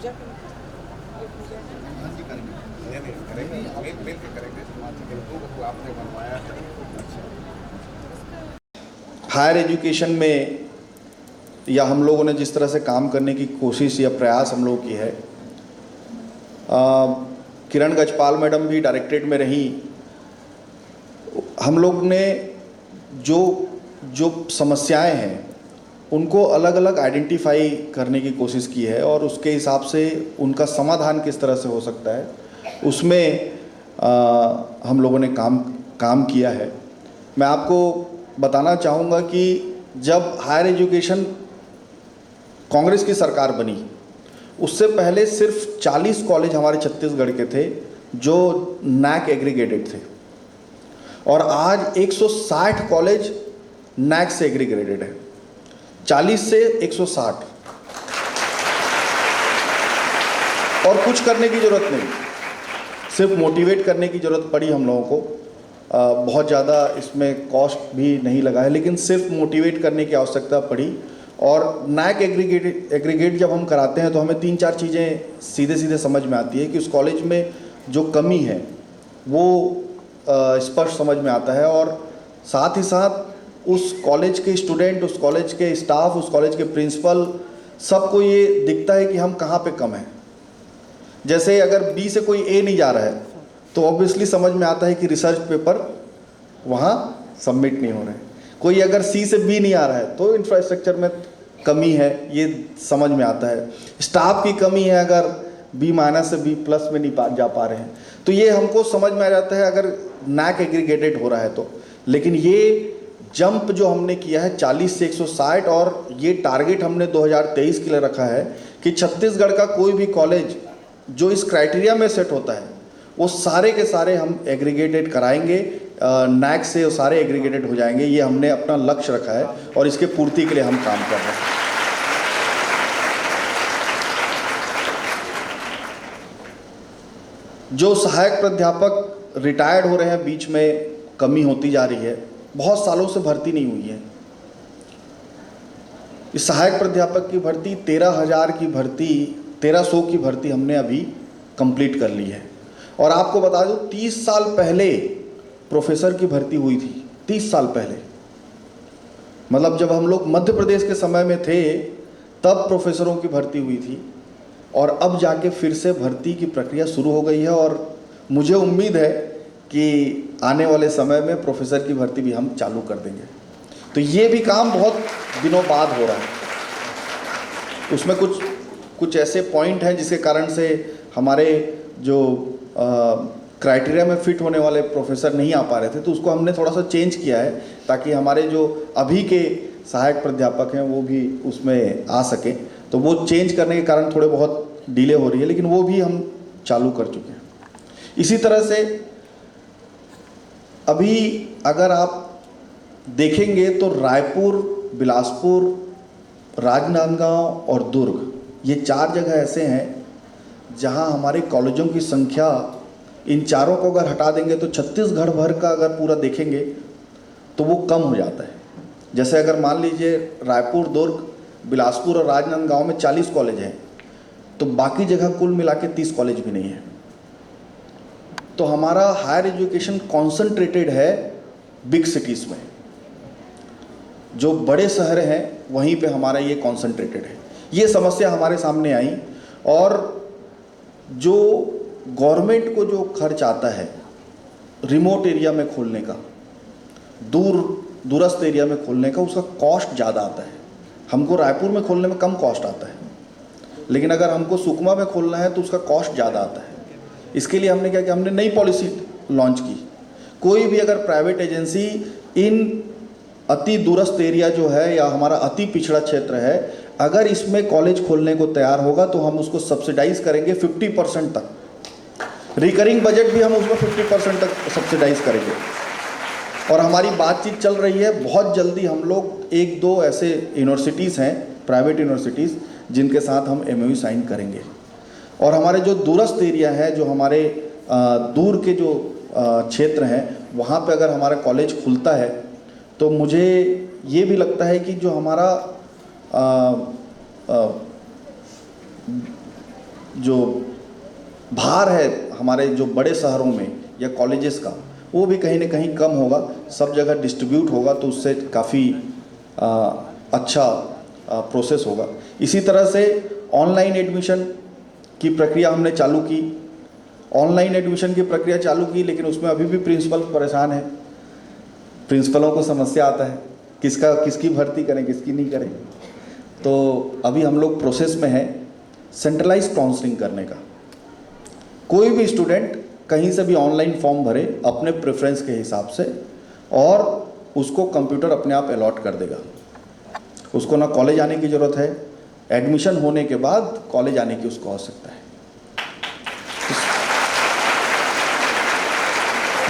पूजा ये पूजा हाँ जी करेंगे। नहीं करेंगे, मिल के करेंगे। तो आपने बनवाया है। अच्छा, हायर एजुकेशन में या हम लोगों ने जिस तरह से काम करने की कोशिश या प्रयास हम लोगों की है, किरण गजपाल मैडम भी डायरेक्टरेट में रही। हम लोग ने जो जो समस्याएं हैं उनको अलग अलग आइडेंटिफाई करने की कोशिश की है और उसके हिसाब से उनका समाधान किस तरह से हो सकता है उसमें हम लोगों ने काम किया है। मैं आपको बताना चाहूँगा कि जब हायर एजुकेशन कांग्रेस की सरकार बनी उससे पहले सिर्फ 40 कॉलेज हमारे छत्तीसगढ़ के थे जो नैक एग्रीगेटेड थे और आज 160 कॉलेज नैक से एग्रीगेटेड है। 40 से 160 और कुछ करने की ज़रूरत नहीं, सिर्फ मोटिवेट करने की ज़रूरत पड़ी हम लोगों को। बहुत ज़्यादा इसमें कॉस्ट भी नहीं लगा है, लेकिन सिर्फ मोटिवेट करने की आवश्यकता पड़ी। और नैक एग्रीगेट जब हम कराते हैं तो हमें 3-4 चीज़ें सीधे सीधे समझ में आती है कि उस कॉलेज में जो कमी है वो स्पष्ट समझ में आता है और साथ ही साथ उस कॉलेज के स्टूडेंट, उस कॉलेज के स्टाफ, उस कॉलेज के प्रिंसिपल सबको ये दिखता है कि हम कहाँ पे कम हैं। जैसे अगर बी से कोई ए नहीं जा रहा है तो ऑब्वियसली समझ में आता है कि रिसर्च पेपर वहाँ सबमिट नहीं हो रहे हैं। कोई अगर सी से बी नहीं आ रहा है तो इंफ्रास्ट्रक्चर में कमी है, ये समझ में आता है। स्टाफ की कमी है, अगर बी माइनस से बी प्लस में नहीं जा पा रहे हैं तो ये हमको समझ में आ जाता है अगर नैक एग्रीगेटेड हो रहा है तो। लेकिन ये जंप जो हमने किया है 40 से 160 और ये टारगेट हमने 2023 के लिए रखा है कि छत्तीसगढ़ का कोई भी कॉलेज जो इस क्राइटेरिया में सेट होता है वो सारे के सारे हम एग्रीगेटेड कराएंगे, नैक से सारे एग्रीगेटेड हो जाएंगे। ये हमने अपना लक्ष्य रखा है और इसके पूर्ति के लिए हम काम कर रहे हैं। जो सहायक प्राध्यापक रिटायर्ड हो रहे हैं, बीच में कमी होती जा रही है, बहुत सालों से भर्ती नहीं हुई है। इस सहायक प्राध्यापक की भर्ती 1300 की भर्ती हमने अभी कंप्लीट कर ली है। और आपको बता दूं 30 साल पहले प्रोफेसर की भर्ती हुई थी। 30 साल पहले, मतलब जब हम लोग मध्य प्रदेश के समय में थे तब प्रोफेसरों की भर्ती हुई थी और अब जाके फिर से भर्ती की प्रक्रिया शुरू हो गई है और मुझे उम्मीद है कि आने वाले समय में प्रोफेसर की भर्ती भी हम चालू कर देंगे। तो ये भी काम बहुत दिनों बाद हो रहा है। उसमें कुछ ऐसे पॉइंट हैं जिसके कारण से हमारे जो क्राइटेरिया में फिट होने वाले प्रोफेसर नहीं आ पा रहे थे, तो उसको हमने थोड़ा सा चेंज किया है ताकि हमारे जो अभी के सहायक प्राध्यापक हैं वो भी उसमें आ सके। तो वो चेंज करने के कारण थोड़े बहुत डिले हो रही है, लेकिन वो भी हम चालू कर चुके हैं। इसी तरह से अभी अगर आप देखेंगे तो रायपुर, बिलासपुर, राजनांदगांव और दुर्ग, ये 4 जगह ऐसे हैं जहां हमारे कॉलेजों की संख्या, इन चारों को अगर हटा देंगे तो छत्तीसगढ़ भर का अगर पूरा देखेंगे तो वो कम हो जाता है। जैसे अगर मान लीजिए रायपुर, दुर्ग, बिलासपुर और राजनांदगांव में 40 कॉलेज हैं तो बाकी जगह कुल मिला के 30 कॉलेज भी नहीं है। तो हमारा हायर एजुकेशन कॉन्सेंट्रेटेड है बिग सिटीज़ में, जो बड़े शहर हैं वहीं पे हमारा ये कॉन्सेंट्रेटेड है। ये समस्या हमारे सामने आई और जो गवर्नमेंट को जो खर्च आता है रिमोट एरिया में खोलने का, दूरस्थ एरिया में खोलने का, उसका कॉस्ट ज़्यादा आता है। हमको रायपुर में खोलने में कम कॉस्ट आता है, लेकिन अगर हमको सुकमा में खोलना है तो उसका कॉस्ट ज़्यादा आता है। इसके लिए हमने क्या किया, हमने नई पॉलिसी लॉन्च की। कोई भी अगर प्राइवेट एजेंसी इन अति दूरस्थ एरिया जो है या हमारा अति पिछड़ा क्षेत्र है, अगर इसमें कॉलेज खोलने को तैयार होगा तो हम उसको सब्सिडाइज करेंगे 50% तक। रिकरिंग बजट भी हम उसमें 50% तक सब्सिडाइज करेंगे। और हमारी बातचीत चल रही है, बहुत जल्दी हम लोग 1-2 ऐसे यूनिवर्सिटीज़ हैं, प्राइवेट यूनिवर्सिटीज़, जिनके साथ हम MOU साइन करेंगे। और हमारे जो दूरस्थ एरिया है, जो हमारे दूर के जो क्षेत्र हैं, वहाँ पे अगर हमारा कॉलेज खुलता है तो मुझे ये भी लगता है कि जो हमारा जो भार है हमारे जो बड़े शहरों में या कॉलेजेस का, वो भी कहीं ना कहीं कम होगा, सब जगह डिस्ट्रीब्यूट होगा, तो उससे काफ़ी अच्छा प्रोसेस होगा। इसी तरह से ऑनलाइन एडमिशन की प्रक्रिया हमने चालू की, ऑनलाइन एडमिशन की प्रक्रिया चालू की, लेकिन उसमें अभी भी प्रिंसिपल परेशान है। प्रिंसिपलों को समस्या आता है किसकी भर्ती करें, किसकी नहीं करें। तो अभी हम लोग प्रोसेस में हैं सेंट्रलाइज काउंसलिंग करने का। कोई भी स्टूडेंट कहीं से भी ऑनलाइन फॉर्म भरे अपने प्रेफरेंस के हिसाब से, और उसको कंप्यूटर अपने आप अलॉट कर देगा। उसको ना कॉलेज आने की ज़रूरत है, एडमिशन होने के बाद कॉलेज आने की उसको आवश्यकता है।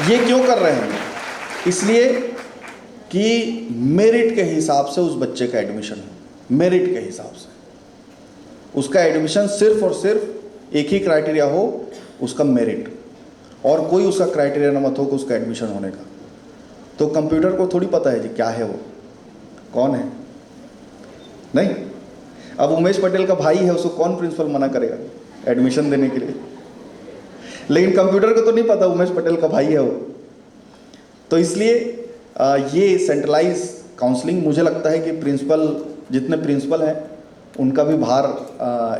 ये क्यों कर रहे हैं? इसलिए कि मेरिट के हिसाब से उस बच्चे का एडमिशन हो, मेरिट के हिसाब से उसका एडमिशन सिर्फ और सिर्फ एक ही क्राइटेरिया हो, उसका मेरिट, और कोई उसका क्राइटेरिया ना मत हो कि उसका एडमिशन होने का। तो कंप्यूटर को थोड़ी पता है जी क्या है, वो कौन है, नहीं। अब उमेश पटेल का भाई है, उसको कौन प्रिंसिपल मना करेगा एडमिशन देने के लिए? लेकिन कंप्यूटर को तो नहीं पता उमेश पटेल का भाई है वो। तो इसलिए ये सेंट्रलाइज काउंसलिंग, मुझे लगता है कि प्रिंसिपल, जितने प्रिंसिपल हैं उनका भी भार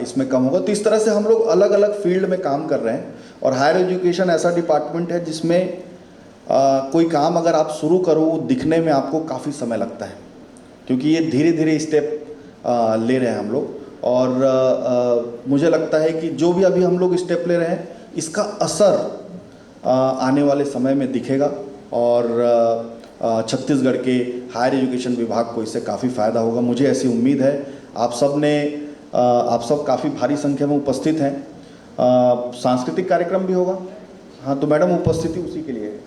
इसमें कम होगा। तो इस तरह से हम लोग अलग अलग फील्ड में काम कर रहे हैं। और हायर एजुकेशन ऐसा डिपार्टमेंट है जिसमें कोई काम अगर आप शुरू करो, दिखने में आपको काफ़ी समय लगता है, क्योंकि ये धीरे धीरे स्टेप ले रहे हैं हम लोग। और मुझे लगता है कि जो भी अभी हम लोग स्टेप ले रहे हैं, इसका असर आने वाले समय में दिखेगा, और छत्तीसगढ़ के हायर एजुकेशन विभाग को इससे काफ़ी फ़ायदा होगा। मुझे ऐसी उम्मीद है। आप सब काफ़ी भारी संख्या में उपस्थित हैं। सांस्कृतिक कार्यक्रम भी होगा। हाँ, तो मैडम उपस्थिति उसी के लिए है।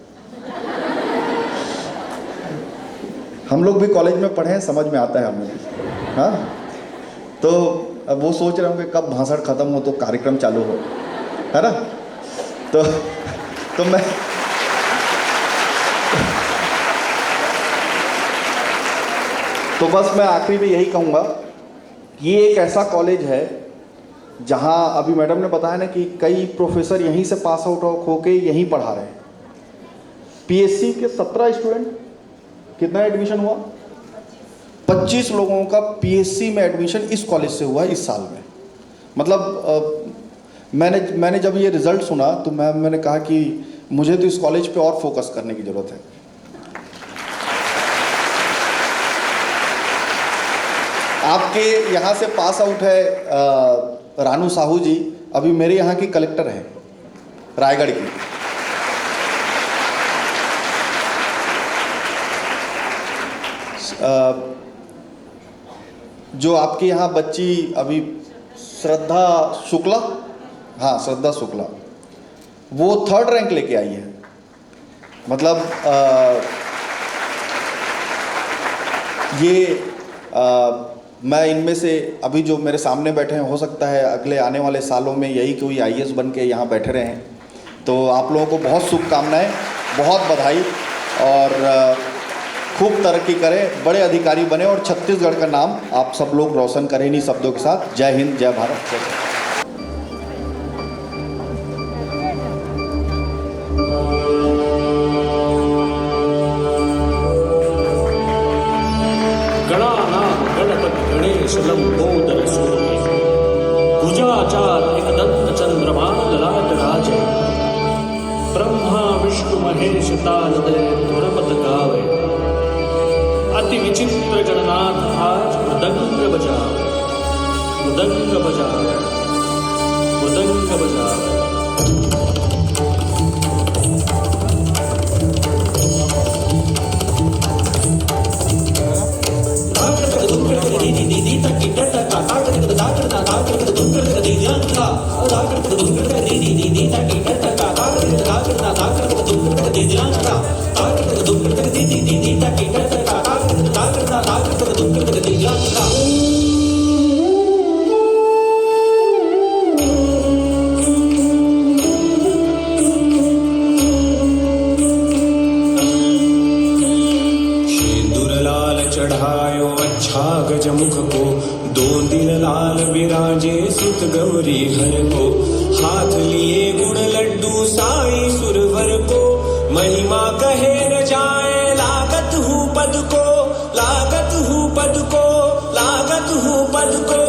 हम लोग भी कॉलेज में पढ़े हैं, समझ में आता है हमें भी। हाँ, तो अब वो सोच रहे होंगे कब भाषण ख़त्म हो तो कार्यक्रम चालू हो, है ना। तो मैं तो बस मैं आखिरी में यही कहूँगा कि ये एक ऐसा कॉलेज है जहाँ अभी मैडम ने बताया ना कि कई प्रोफेसर यहीं से पास आउट होके यहीं पढ़ा रहे हैं। पीएससी के 17 स्टूडेंट, कितना एडमिशन हुआ? 25 लोगों का पीएससी में एडमिशन इस कॉलेज से हुआ इस साल में। मतलब मैंने जब ये रिज़ल्ट सुना तो मैंने कहा कि मुझे तो इस कॉलेज पे और फोकस करने की ज़रूरत है। आपके यहाँ से पास आउट है रानू साहू जी, अभी मेरे यहाँ की कलेक्टर हैं रायगढ़ की। जो आपके यहाँ बच्ची अभी श्रद्धा शुक्ला, हाँ श्रद्धा शुक्ला, वो 3rd रैंक लेके आई है। मतलब मैं इनमें से अभी जो मेरे सामने बैठे हैं, हो सकता है अगले आने वाले सालों में यही कोई IAS बन के यहाँ बैठे रहे हैं। तो आप लोगों को बहुत शुभकामनाएं, बहुत बधाई, और खूब तरक्की करें, बड़े अधिकारी बने और छत्तीसगढ़ का नाम आप सब लोग रोशन करें इन्हीं शब्दों के साथ। जय हिंद, जय भारत, जय। भुजाचार एकदंत चंद्रमा ललाट राजे, ब्रह्मा विष्णु महेश तालदय तुरपत गावे, अति विचित्र गणनाथ आज मृदंग बजावे, मृदंग बजावे, मृदंग बजावे। दोन दिन लाल विराजे सुत गौरी हर को हाथ लिए गुण लड्डू साई सुरवर को महिमा कहे न जाए लागत हूँ पद को लागत हूँ पद को लागत हूँ पद को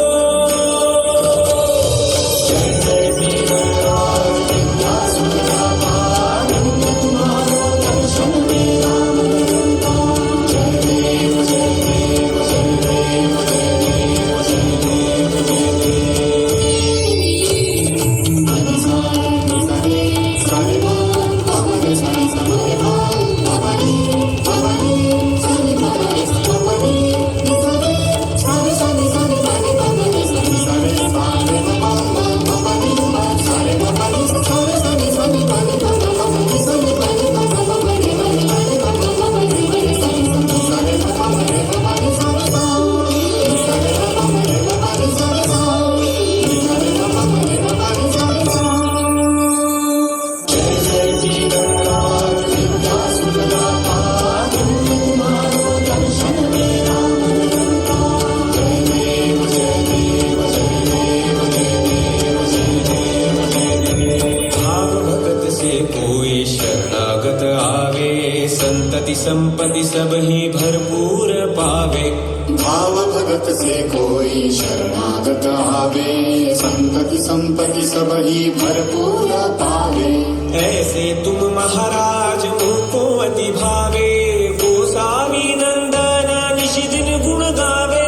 संतति संपत्ति सब ही भरपूर पावे भाव भगत से कोई शरणागत आवे संतति संपत्ति सब ही भरपूर पावे ऐसे तुम महाराज मुझको अति भावे गोसावी नंदन निश दिन गुण गावे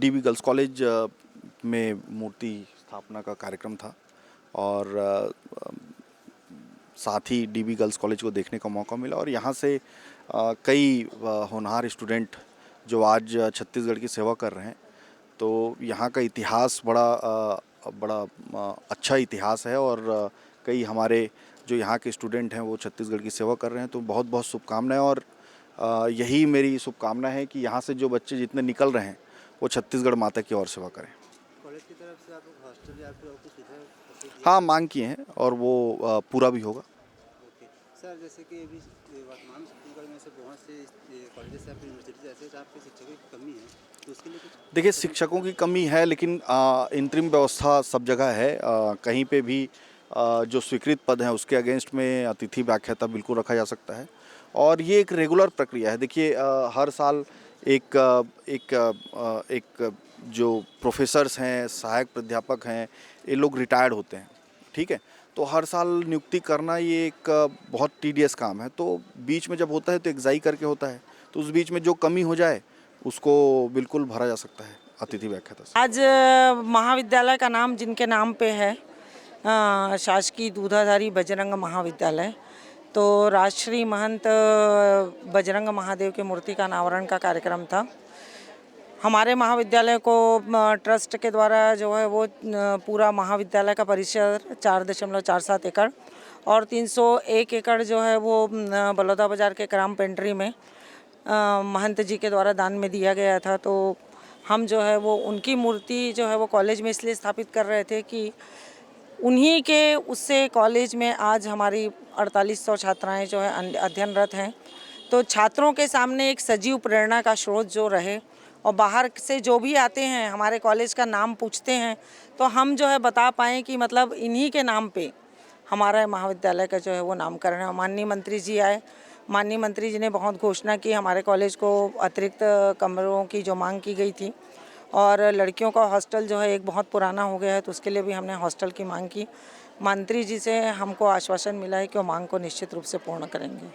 डीबी गर्ल्स कॉलेज में मूर्ति स्थापना का कार्यक्रम था और साथ ही डीबी गर्ल्स कॉलेज को देखने का मौका मिला और यहाँ से कई होनहार स्टूडेंट जो आज छत्तीसगढ़ की सेवा कर रहे हैं, तो यहाँ का इतिहास बड़ा अच्छा इतिहास है और कई हमारे जो यहाँ के स्टूडेंट हैं वो छत्तीसगढ़ की सेवा कर रहे हैं, तो बहुत बहुत शुभकामनाएं। और यही मेरी शुभकामना है कि यहाँ से जो बच्चे जितने निकल रहे हैं वो छत्तीसगढ़ माता की और सेवा करें। कॉलेज की तरफ से आप हॉस्टल या फिर और कुछ इधर? हाँ, मांग किए हैं और वो पूरा भी होगा। ओके सर, जैसे कि अभी वर्तमान छत्तीसगढ़ में से बहुत से कॉलेजेस या फिर यूनिवर्सिटीज ऐसे जहाँ पे शिक्षकों की कमी है, तो उसके लिए कुछ? देखिए, शिक्षकों की कमी है लेकिन इंतरिम व्यवस्था सब जगह है। कहीं पे भी जो स्वीकृत पद हैं उसके अगेंस्ट में अतिथि व्याख्याता बिल्कुल रखा जा सकता है और ये एक रेगुलर प्रक्रिया है। देखिए, हर साल एक जो प्रोफेसर्स हैं, सहायक प्राध्यापक हैं, ये लोग रिटायर्ड होते हैं, ठीक है। तो हर साल नियुक्ति करना ये एक बहुत टीडियस काम है, तो बीच में जब होता है तो एक्साई करके होता है, तो उस बीच में जो कमी हो जाए उसको बिल्कुल भरा जा सकता है अतिथि व्याख्याता से। आज महाविद्यालय का नाम जिनके नाम पे है, शासकीय दूधाधारी बजरंग महाविद्यालय, तो राजश्री महंत बजरंग महादेव की मूर्ति का अनावरण का कार्यक्रम था। हमारे महाविद्यालय को ट्रस्ट के द्वारा जो है वो पूरा महाविद्यालय का परिसर 4.47 एकड़ और 301 एकड़ जो है वो बलौदा बाजार के ग्राम पेंट्री में महंत जी के द्वारा दान में दिया गया था। तो हम जो है वो उनकी मूर्ति जो है वो कॉलेज में इसलिए स्थापित कर रहे थे कि उन्हीं के उससे कॉलेज में आज हमारी 4800 छात्राएं जो है अध्ययनरत हैं, तो छात्रों के सामने एक सजीव प्रेरणा का स्रोत जो रहे और बाहर से जो भी आते हैं हमारे कॉलेज का नाम पूछते हैं तो हम जो है बता पाएँ कि मतलब इन्हीं के नाम पे हमारा महाविद्यालय का जो है वो नामकरण है। माननीय मंत्री जी आए, माननीय मंत्री जी ने बहुत घोषणा की, हमारे कॉलेज को अतिरिक्त कमरों की जो मांग की गई थी और लड़कियों का हॉस्टल जो है एक बहुत पुराना हो गया है, तो उसके लिए भी हमने हॉस्टल की मांग की। मंत्री जी से हमको आश्वासन मिला है कि वो मांग को निश्चित रूप से पूर्ण करेंगे।